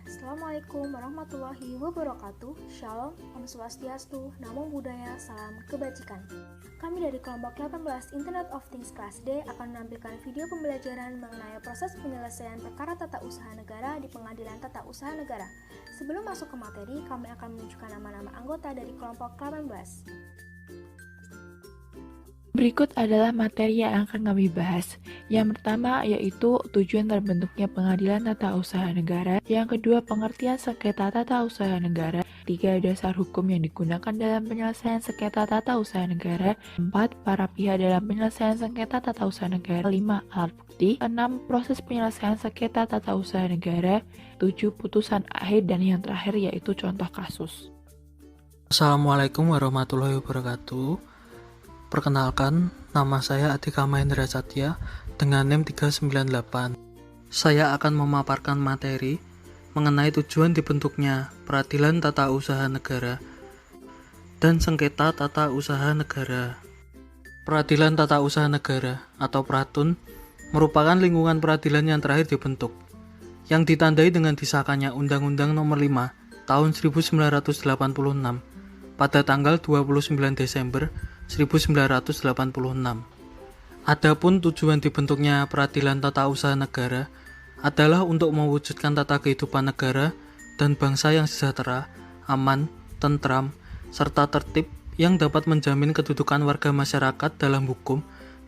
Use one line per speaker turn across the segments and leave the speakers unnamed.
Assalamualaikum warahmatullahi wabarakatuh. Shalom, Om Swastiastu, Namo Buddhaya, Salam Kebajikan. Kami dari kelompok 18 Internet of Things kelas D akan menampilkan video pembelajaran mengenai proses penyelesaian perkara tata usaha negara di Pengadilan Tata Usaha Negara. Sebelum masuk ke materi, kami akan menunjukkan nama-nama anggota dari kelompok 18.
Berikut adalah materi yang akan kami bahas. Yang pertama yaitu tujuan terbentuknya Pengadilan Tata Usaha Negara. Yang kedua, pengertian sengketa tata usaha negara. 3. Dasar hukum yang digunakan dalam penyelesaian sengketa tata usaha negara. 4. Para pihak dalam penyelesaian sengketa tata usaha negara. 5. Alat bukti. 6. Proses penyelesaian sengketa tata usaha negara. 7. Putusan akhir. Dan yang terakhir yaitu contoh kasus.
Assalamualaikum warahmatullahi wabarakatuh. Perkenalkan, nama saya Atika Mahendra Satya dengan NIM 398. Saya akan memaparkan materi mengenai tujuan dibentuknya Peradilan Tata Usaha Negara dan sengketa tata usaha negara. Peradilan Tata Usaha Negara atau Pratun merupakan lingkungan peradilan yang terakhir dibentuk, yang ditandai dengan disahkannya Undang-Undang Nomor 5 Tahun 1986 pada tanggal 29 Desember 1986. Adapun tujuan dibentuknya Peradilan Tata Usaha Negara adalah untuk mewujudkan tata kehidupan negara dan bangsa yang sejahtera, aman, tentram, serta tertib yang dapat menjamin kedudukan warga masyarakat dalam hukum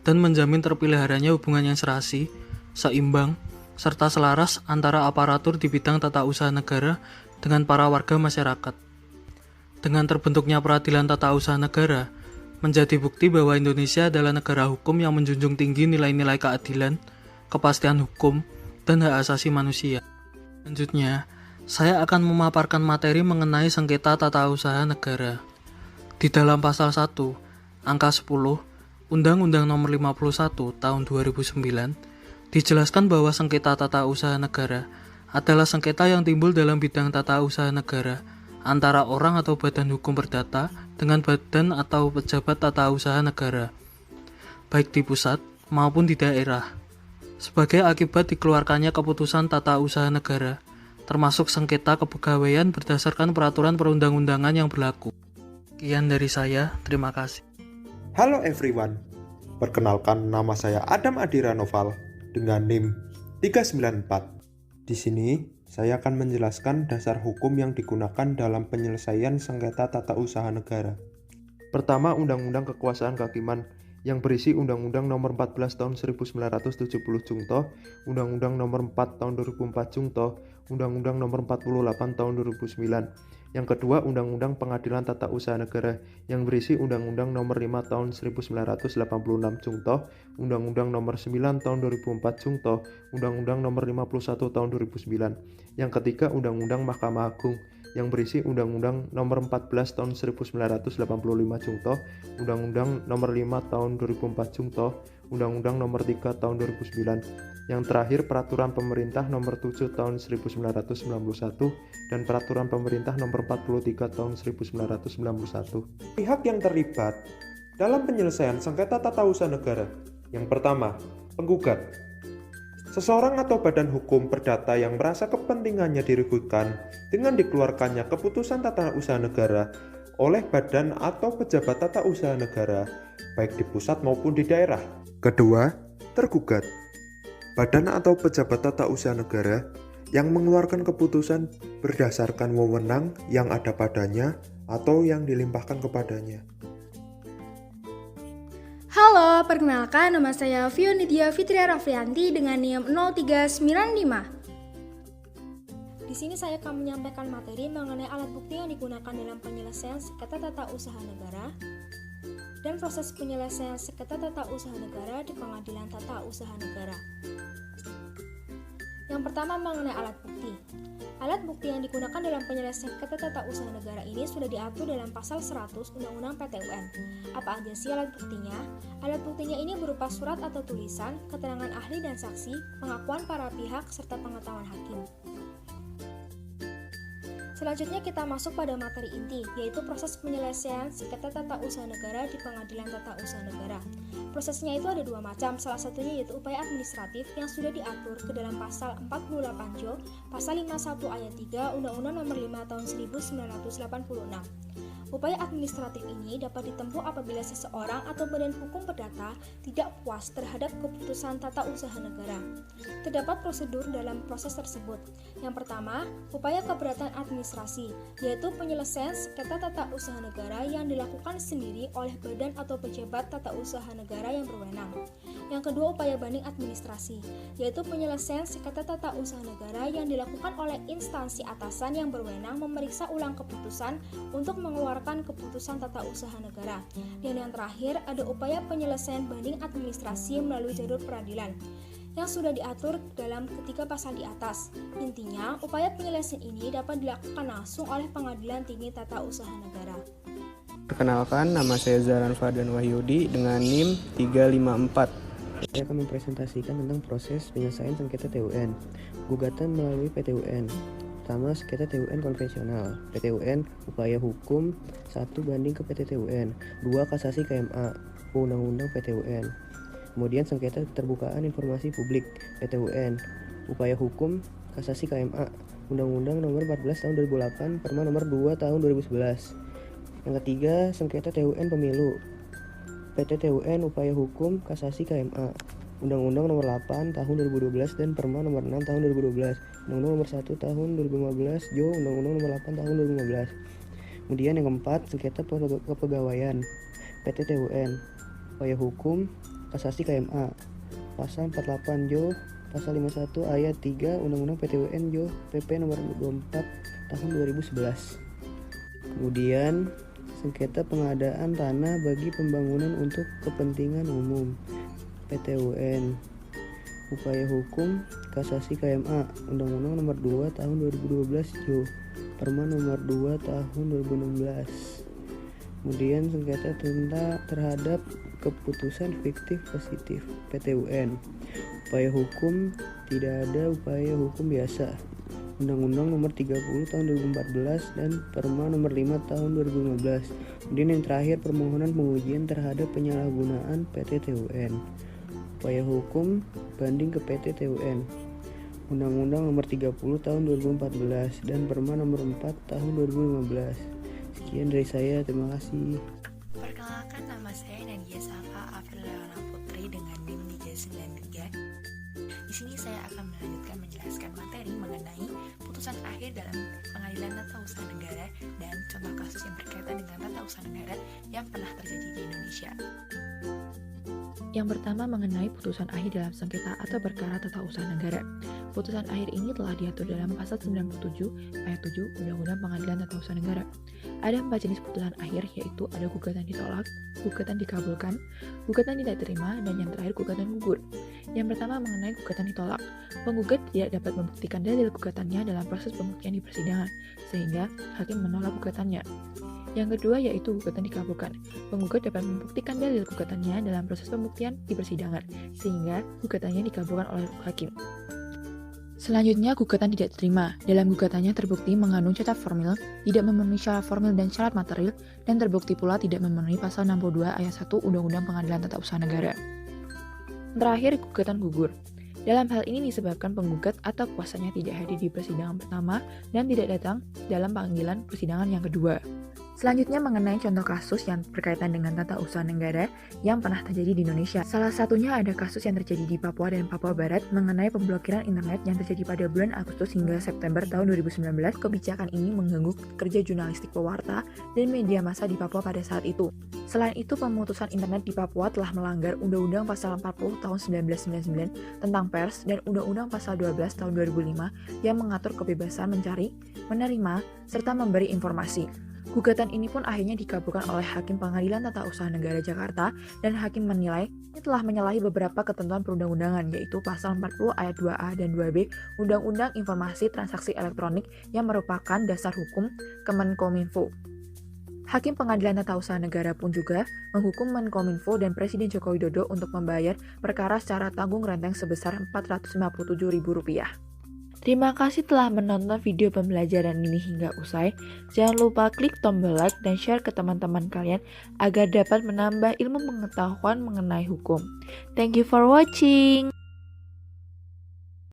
dan menjamin terpeliharanya hubungan yang serasi, seimbang, serta selaras antara aparatur di bidang tata usaha negara dengan para warga masyarakat. Dengan terbentuknya Peradilan Tata Usaha Negara, menjadi bukti bahwa Indonesia adalah negara hukum yang menjunjung tinggi nilai-nilai keadilan, kepastian hukum, dan hak asasi manusia. Selanjutnya, saya akan memaparkan materi mengenai sengketa tata usaha negara. Di dalam pasal 1, angka 10, Undang-Undang Nomor 51 Tahun 2009, dijelaskan bahwa sengketa tata usaha negara adalah sengketa yang timbul dalam bidang tata usaha negara antara orang atau badan hukum perdata dengan badan atau pejabat tata usaha negara, baik di pusat maupun di daerah, sebagai akibat dikeluarkannya keputusan tata usaha negara, termasuk sengketa kepegawaian berdasarkan peraturan perundang-undangan yang berlaku. Sekian dari saya, terima kasih.
Halo everyone, perkenalkan nama saya Adam Adira Noval dengan NIM 394. Di sini, saya akan menjelaskan dasar hukum yang digunakan dalam penyelesaian sengketa tata usaha negara. Pertama, Undang-Undang Kekuasaan Kehakiman yang berisi Undang-Undang Nomor 14 Tahun 1970 Jungto, Undang-Undang Nomor 4 Tahun 2004 Jungto, Undang-Undang Nomor 48 Tahun 2009. Yang kedua, Undang-Undang Pengadilan Tata Usaha Negara yang berisi Undang-Undang Nomor 5 Tahun 1986 Jungto, Undang-Undang Nomor 9 Tahun 2004 Jungto, Undang-Undang Nomor 51 Tahun 2009. Yang ketiga, Undang-Undang Mahkamah Agung yang berisi Undang-Undang Nomor 14 Tahun 1985 Jungto, Undang-Undang Nomor 5 Tahun 2004 Jungto, Undang-Undang Nomor 3 Tahun 2009. Yang terakhir, Peraturan Pemerintah Nomor 7 Tahun 1991 dan Peraturan Pemerintah Nomor 43 Tahun 1991. Pihak yang terlibat dalam penyelesaian sengketa tata usaha negara. Yang pertama, penggugat. Seseorang atau badan hukum perdata yang merasa kepentingannya dirugikan dengan dikeluarkannya keputusan tata usaha negara oleh badan atau pejabat tata usaha negara, baik di pusat maupun di daerah. Kedua, tergugat. Badan atau pejabat tata usaha negara yang mengeluarkan keputusan berdasarkan wewenang yang ada padanya atau yang dilimpahkan kepadanya.
Halo, perkenalkan nama saya Fionidia Fitria Rafrianti dengan NIM 0395. Di sini saya akan menyampaikan materi mengenai alat bukti yang digunakan dalam penyelesaian sengketa tata usaha negara dan proses penyelesaian sengketa tata usaha negara di Pengadilan Tata Usaha Negara. Yang pertama mengenai alat bukti. Alat bukti yang digunakan dalam penyelesaian sengketa tata usaha negara ini sudah diatur dalam pasal 100 Undang-Undang PT-UN. Apa aja sih alat buktinya? Alat buktinya ini berupa surat atau tulisan, keterangan ahli dan saksi, pengakuan para pihak, serta pengetahuan hakim. Selanjutnya kita masuk pada materi inti, yaitu proses penyelesaian sengketa tata usaha negara di Pengadilan Tata Usaha Negara. Prosesnya itu ada dua macam, salah satunya yaitu upaya administratif yang sudah diatur ke dalam pasal 48 Jo, pasal 51 ayat 3 Undang-Undang Nomor 5 Tahun 1986. Upaya administratif ini dapat ditempuh apabila seseorang atau badan hukum perdata tidak puas terhadap keputusan tata usaha negara. Terdapat prosedur dalam proses tersebut. Yang pertama, upaya keberatan administrasi, yaitu penyelesaian sengketa tata usaha negara yang dilakukan sendiri oleh badan atau pejabat tata usaha negara yang berwenang. Yang kedua, upaya banding administrasi, yaitu penyelesaian sengketa tata usaha negara yang dilakukan oleh instansi atasan yang berwenang memeriksa ulang keputusan untuk mengeluarkan keputusan tata usaha negara. Dan yang terakhir, ada upaya penyelesaian banding administrasi melalui jalur peradilan yang sudah diatur dalam ketiga pasal di atas. Intinya, upaya penyelesaian ini dapat dilakukan langsung oleh Pengadilan Tinggi Tata Usaha Negara.
Perkenalkan, nama saya Zaran Fardan Wahyudi dengan NIM 354.
Saya akan mempresentasikan tentang proses penyelesaian sengketa TUN. Gugatan melalui PT-UN. Pertama, sengketa TUN konvensional. PT-UN, upaya hukum 1 banding ke PT-TUN. 2, kasasi KMA, Undang-Undang PT-UN. Kemudian sengketa keterbukaan informasi publik, PT-UN, upaya hukum kasasi KMA, Undang-Undang Nomor 14 Tahun 2008, Perma Nomor 2 Tahun 2011. Yang ketiga, sengketa TUN pemilu, PT-TUN, upaya hukum kasasi KMA, Undang-Undang Nomor 8 Tahun 2012 dan Perma Nomor 6 Tahun 2012, Undang-Undang Nomor 1 Tahun 2015, Jo, Undang-Undang Nomor 8 Tahun 2015. Kemudian yang keempat, sengketa kepegawaian, PT-TUN, upaya hukum kasasi KMA, pasal 48 Jo, pasal 51 ayat 3 Undang-Undang PT-UN Jo, PP Nomor 24 Tahun 2011. Kemudian sengketa pengadaan tanah bagi pembangunan untuk kepentingan umum, PT-UN, upaya hukum kasasi KMA, Undang-Undang Nomor 2 Tahun 2012 Jo, Perma Nomor 2 Tahun 2016. Kemudian sengketa terhadap keputusan fiktif positif, PT-UN, upaya hukum tidak ada upaya hukum biasa, Undang-Undang Nomor 30 Tahun 2014 dan Perma Nomor 5 Tahun 2015. Kemudian yang terakhir, permohonan pengujian terhadap penyalahgunaan PT-TUN, upaya hukum banding ke PT-TUN, Undang-Undang Nomor 30 Tahun 2014 dan Perma Nomor 4 Tahun 2015. Sekian dari saya, terima kasih.
Perkenalkan, nama saya Nadia Safa Afrileona Putri dengan NIM 393. Di sini saya akan melanjutkan menjelaskan materi mengenai putusan akhir dalam Pengadilan Tata Usaha Negara dan contoh kasus yang berkaitan dengan tata usaha negara yang pernah terjadi di Indonesia. Yang pertama mengenai putusan akhir dalam sengketa atau perkara tata usaha negara. Putusan akhir ini telah diatur dalam pasal 97 ayat 7 Undang-Undang Pengadilan Tata Usaha Negara. Ada 4 jenis putusan akhir, yaitu ada gugatan ditolak, gugatan dikabulkan, gugatan tidak terima, dan yang terakhir gugatan gugur. Yang pertama mengenai gugatan ditolak. Penggugat tidak dapat membuktikan dalil gugatannya dalam proses pembuktian di persidangan, sehingga hakim menolak gugatannya. Yang kedua yaitu gugatan dikabulkan. Penggugat dapat membuktikan dalil gugatannya dalam proses pembuktian di persidangan, sehingga gugatannya dikabulkan oleh hakim. Selanjutnya, gugatan tidak diterima. Dalam gugatannya terbukti mengandung cacat formil, tidak memenuhi syarat formil dan syarat material, dan terbukti pula tidak memenuhi pasal 62 ayat 1 Undang-Undang Pengadilan Tata Usaha Negara. Terakhir, gugatan gugur. Dalam hal ini disebabkan penggugat atau kuasanya tidak hadir di persidangan pertama dan tidak datang dalam panggilan persidangan yang kedua. Selanjutnya mengenai contoh kasus yang berkaitan dengan tata usaha negara yang pernah terjadi di Indonesia. Salah satunya ada kasus yang terjadi di Papua dan Papua Barat mengenai pemblokiran internet yang terjadi pada bulan Agustus hingga September tahun 2019. Kebijakan ini mengganggu kerja jurnalistik pewarta dan media massa di Papua pada saat itu. Selain itu, pemutusan internet di Papua telah melanggar Undang-Undang Pasal 40 tahun 1999 tentang pers dan Undang-Undang Pasal 12 tahun 2005 yang mengatur kebebasan mencari, menerima, serta memberi informasi. Gugatan ini pun akhirnya dikabulkan oleh Hakim Pengadilan Tata Usaha Negara Jakarta dan hakim menilai ini telah menyalahi beberapa ketentuan perundang-undangan, yaitu Pasal 40 ayat 2A dan 2B Undang-Undang Informasi Transaksi Elektronik yang merupakan dasar hukum Kemenkominfo. Hakim Pengadilan Tata Usaha Negara pun juga menghukum Menkominfo dan Presiden Joko Widodo untuk membayar perkara secara tanggung renteng sebesar Rp457.000. Terima kasih telah menonton video pembelajaran ini hingga usai. Jangan lupa klik tombol like dan share ke teman-teman kalian agar dapat menambah ilmu pengetahuan mengenai hukum. Thank you for watching.